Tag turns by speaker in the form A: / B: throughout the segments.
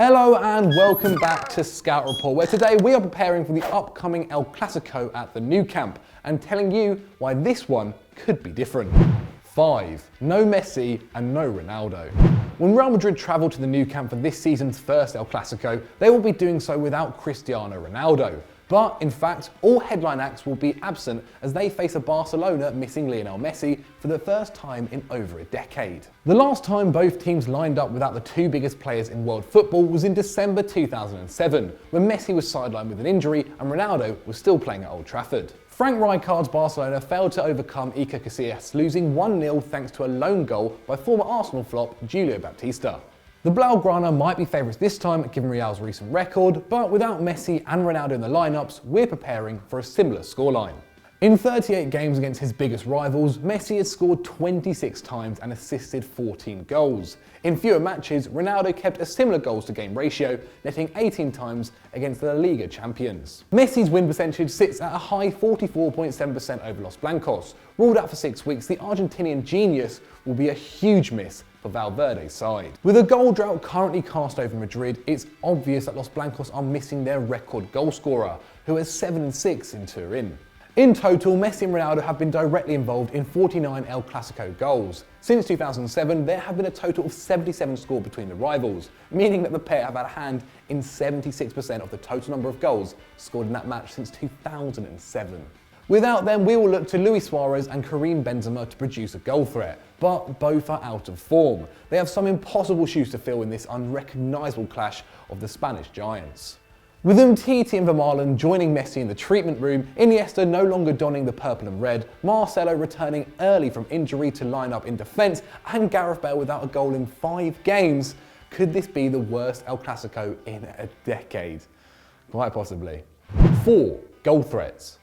A: Hello and welcome back to Scout Report, where today we are preparing for the upcoming El Clasico at the Nou Camp and telling you why this one could be different. 5. No Messi and no Ronaldo. When Real Madrid travel to the Nou Camp for this season's first El Clasico, they will be doing so without Cristiano Ronaldo. But in fact, all headline acts will be absent as they face a Barcelona missing Lionel Messi for the first time in over a decade. The last time both teams lined up without the two biggest players in world football was in December 2007, when Messi was sidelined with an injury and Ronaldo was still playing at Old Trafford. Frank Rijkaard's Barcelona failed to overcome Iker Casillas, losing 1-0 thanks to a lone goal by former Arsenal flop Julio Baptista. The Blaugrana might be favourites this time given Real's recent record, but without Messi and Ronaldo in the lineups, we're preparing for a similar scoreline. In 38 games against his biggest rivals, Messi has scored 26 times and assisted 14 goals. In fewer matches, Ronaldo kept a similar goals to game ratio, netting 18 times against the La Liga champions. Messi's win percentage sits at a high 44.7% over Los Blancos. Ruled out for 6 weeks, the Argentinian genius will be a huge miss for Valverde's side. With a goal drought currently cast over Madrid, it's obvious that Los Blancos are missing their record goalscorer, who has 7-6 in Turin. In total, Messi and Ronaldo have been directly involved in 49 El Clasico goals. Since 2007, there have been a total of 77 scored between the rivals, meaning that the pair have had a hand in 76% of the total number of goals scored in that match since 2007. Without them, we will look to Luis Suarez and Karim Benzema to produce a goal threat, but both are out of form. They have some impossible shoes to fill in this unrecognisable clash of the Spanish giants. With Umtiti and Vermaelen joining Messi in the treatment room, Iniesta no longer donning the purple and red, Marcelo returning early from injury to line up in defence, and Gareth Bale without a goal in 5 games, could this be the worst El Clasico in a decade? Quite possibly. 4. Goal threats.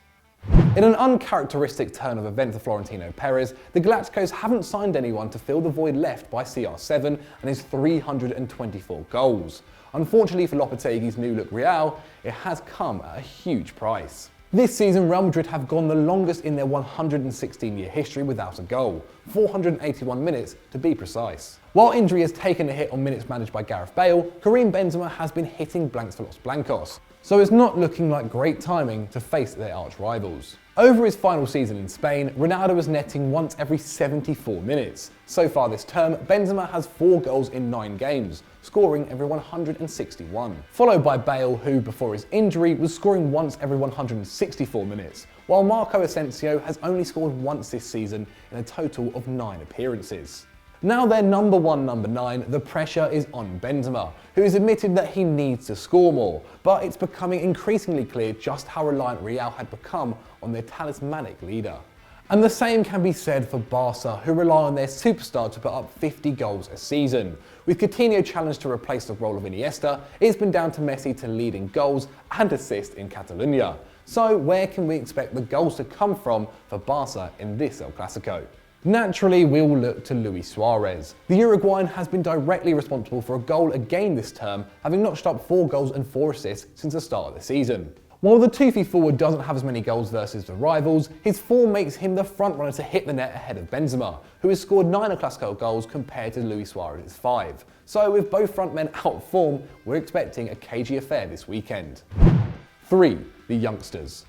A: In an uncharacteristic turn of events for Florentino Perez, the Galacticos haven't signed anyone to fill the void left by CR7 and his 324 goals. Unfortunately for Lopetegui's new-look Real, it has come at a huge price. This season, Real Madrid have gone the longest in their 116-year history without a goal, 481 minutes to be precise. While injury has taken a hit on minutes managed by Gareth Bale, Karim Benzema has been hitting blanks for Los Blancos, so it's not looking like great timing to face their arch-rivals. Over his final season in Spain, Ronaldo was netting once every 74 minutes. So far this term, Benzema has 4 goals in 9 games, scoring every 161. Followed by Bale, who before his injury was scoring once every 164 minutes, while Marco Asensio has only scored once this season in a total of 9 appearances. Now their number 9, the pressure is on Benzema, who has admitted that he needs to score more, but it's becoming increasingly clear just how reliant Real had become on their talismanic leader. And the same can be said for Barca, who rely on their superstar to put up 50 goals a season. With Coutinho challenged to replace the role of Iniesta, it's been down to Messi to lead in goals and assists in Catalonia. So where can we expect the goals to come from for Barca in this El Clasico? Naturally, we will look to Luis Suarez. The Uruguayan has been directly responsible for a goal again this term, having notched up 4 goals and 4 assists since the start of the season. While the toothy forward doesn't have as many goals versus the rivals, his form makes him the frontrunner to hit the net ahead of Benzema, who has scored 9 El Clasico goals compared to Luis Suarez's 5. So with both front men out of form, we're expecting a cagey affair this weekend. 3. The youngsters.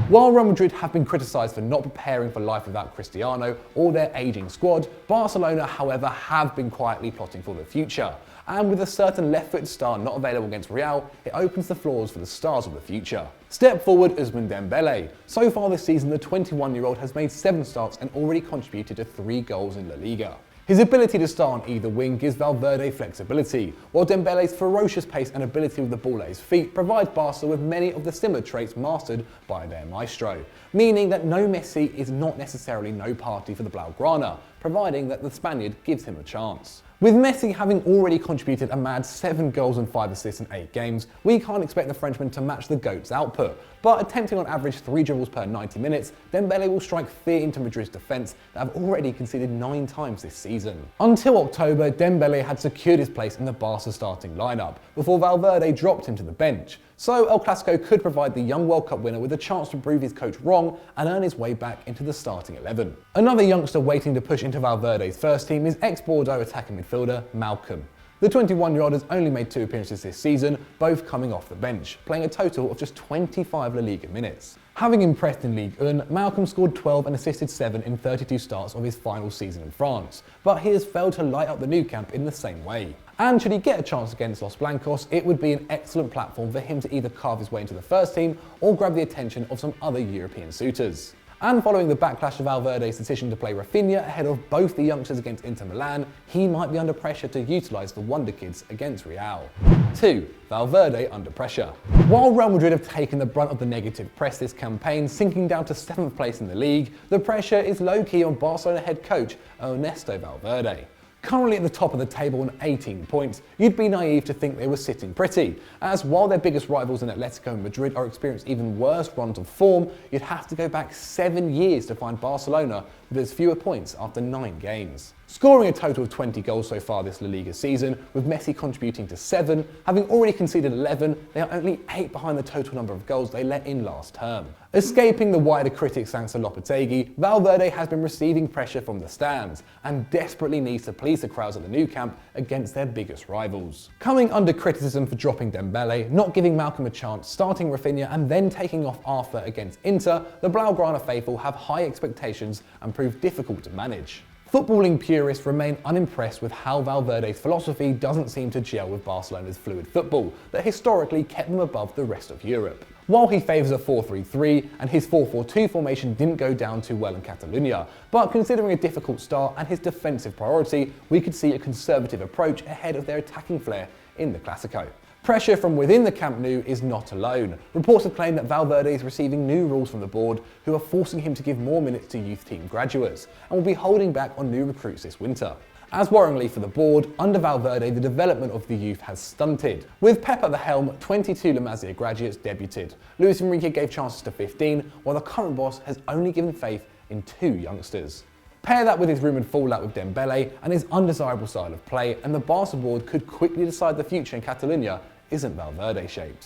A: While Real Madrid have been criticised for not preparing for life without Cristiano or their ageing squad, Barcelona, however, have been quietly plotting for the future. And with a certain left-footed star not available against Real, it opens the floors for the stars of the future. Step forward Ousmane Dembele. So far this season, the 21-year-old has made 7 starts and already contributed to 3 goals in La Liga. His ability to start on either wing gives Valverde flexibility, while Dembele's ferocious pace and ability with the ball at his feet provides Barca with many of the similar traits mastered by their maestro, meaning that no Messi is not necessarily no party for the Blaugrana, providing that the Spaniard gives him a chance. With Messi having already contributed a mad 7 goals and 5 assists in 8 games, we can't expect the Frenchman to match the GOAT's output, but attempting on average 3 dribbles per 90 minutes, Dembele will strike fear into Madrid's defence that have already conceded 9 times this season. Until October, Dembele had secured his place in the Barca starting lineup, before Valverde dropped him to the bench. So El Clasico could provide the young World Cup winner with a chance to prove his coach wrong and earn his way back into the starting 11. Another youngster waiting to push into Valverde's first team is ex-Bordeaux attacking midfielder Malcolm. The 21-year-old has only made 2 appearances this season, both coming off the bench, playing a total of just 25 La Liga minutes. Having impressed in Ligue 1, Malcolm scored 12 and assisted 7 in 32 starts of his final season in France, but he has failed to light up the new camp in the same way. And should he get a chance against Los Blancos, it would be an excellent platform for him to either carve his way into the first team or grab the attention of some other European suitors. And following the backlash of Valverde's decision to play Rafinha ahead of both the youngsters against Inter Milan, he might be under pressure to utilise the Wonder Kids against Real. 2. Valverde under pressure. While Real Madrid have taken the brunt of the negative press this campaign, sinking down to 7th place in the league, the pressure is low-key on Barcelona head coach Ernesto Valverde. Currently at the top of the table on 18 points, you'd be naive to think they were sitting pretty, as while their biggest rivals in Atletico Madrid are experiencing even worse runs of form, you'd have to go back 7 years to find Barcelona with as fewer points after 9 games. Scoring a total of 20 goals so far this La Liga season, with Messi contributing to 7, having already conceded 11, they are only 8 behind the total number of goals they let in last term. Escaping the wider critics thanks to Lopetegui, Valverde has been receiving pressure from the stands and desperately needs to please the crowds at the Nou Camp against their biggest rivals. Coming under criticism for dropping Dembele, not giving Malcolm a chance, starting Rafinha and then taking off Arthur against Inter, the Blaugrana faithful have high expectations and prove difficult to manage. Footballing purists remain unimpressed with how Valverde's philosophy doesn't seem to gel with Barcelona's fluid football that historically kept them above the rest of Europe. While he favours a 4-3-3 and his 4-4-2 formation didn't go down too well in Catalonia, but considering a difficult start and his defensive priority, we could see a conservative approach ahead of their attacking flair in the Clasico. Pressure from within the Camp Nou is not alone. Reports have claimed that Valverde is receiving new rules from the board who are forcing him to give more minutes to youth team graduates and will be holding back on new recruits this winter. As worryingly for the board, under Valverde the development of the youth has stunted. With Pep at the helm, 22 La Masia graduates debuted. Luis Enrique gave chances to 15, while the current boss has only given faith in 2 youngsters. Pair that with his rumoured fallout with Dembele and his undesirable style of play, and the Barca board could quickly decide the future in Catalonia isn't Valverde shaped.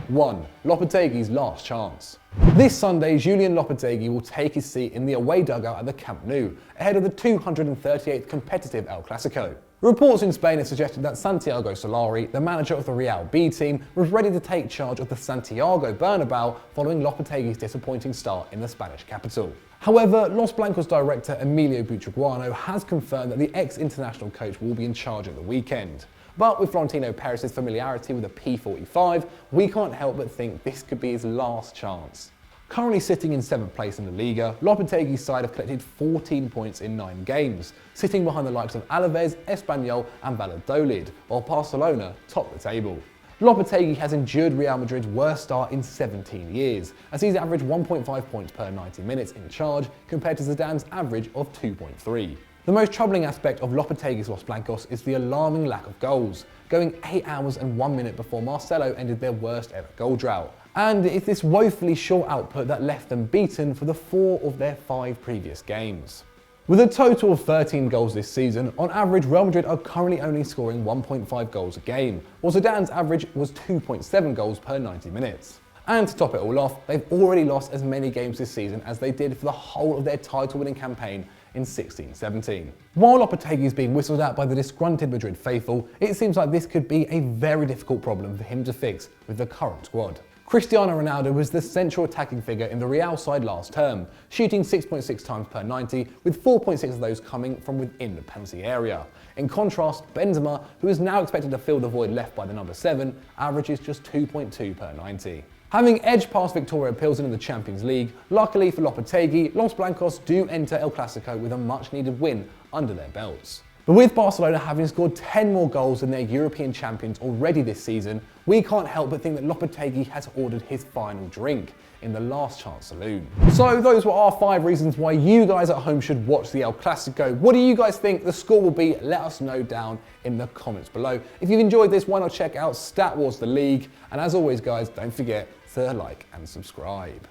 A: 1. Lopetegui's last chance. This Sunday, Julian Lopetegui will take his seat in the away dugout at the Camp Nou, ahead of the 238th competitive El Clasico. Reports in Spain have suggested that Santiago Solari, the manager of the Real B team, was ready to take charge of the Santiago Bernabeu following Lopetegui's disappointing start in the Spanish capital. However, Los Blancos director Emilio Butraguano has confirmed that the ex-international coach will be in charge at the weekend. But with Florentino Perez's familiarity with a P45, we can't help but think this could be his last chance. Currently sitting in 7th place in the Liga, Lopetegui's side have collected 14 points in 9 games, sitting behind the likes of Alaves, Espanyol and Valladolid, while Barcelona top the table. Lopetegui has endured Real Madrid's worst start in 17 years, as he's averaged 1.5 points per 90 minutes in charge compared to Zidane's average of 2.3. The most troubling aspect of Lopetegui's Los Blancos is the alarming lack of goals, going 8 hours and 1 minute before Marcelo ended their worst ever goal drought. And it's this woefully short output that left them beaten for the 4 of their 5 previous games. With a total of 13 goals this season, on average Real Madrid are currently only scoring 1.5 goals a game, while Zidane's average was 2.7 goals per 90 minutes. And to top it all off, they've already lost as many games this season as they did for the whole of their title-winning campaign in 16-17. While Lopetegui is being whistled at by the disgruntled Madrid faithful, it seems like this could be a very difficult problem for him to fix with the current squad. Cristiano Ronaldo was the central attacking figure in the Real side last term, shooting 6.6 times per 90, with 4.6 of those coming from within the penalty area. In contrast, Benzema, who is now expected to fill the void left by the number 7, averages just 2.2 per 90. Having edged past Victoria Pilsen in the Champions League, luckily for Lopetegui, Los Blancos do enter El Clasico with a much-needed win under their belts. But with Barcelona having scored 10 more goals than their European champions already this season, we can't help but think that Lopetegui has ordered his final drink in the last chance saloon. So those were our 5 reasons why you guys at home should watch the El Clasico. What do you guys think the score will be? Let us know down in the comments below. If you've enjoyed this, why not check out Stat Wars The League? And as always guys, don't forget to like and subscribe.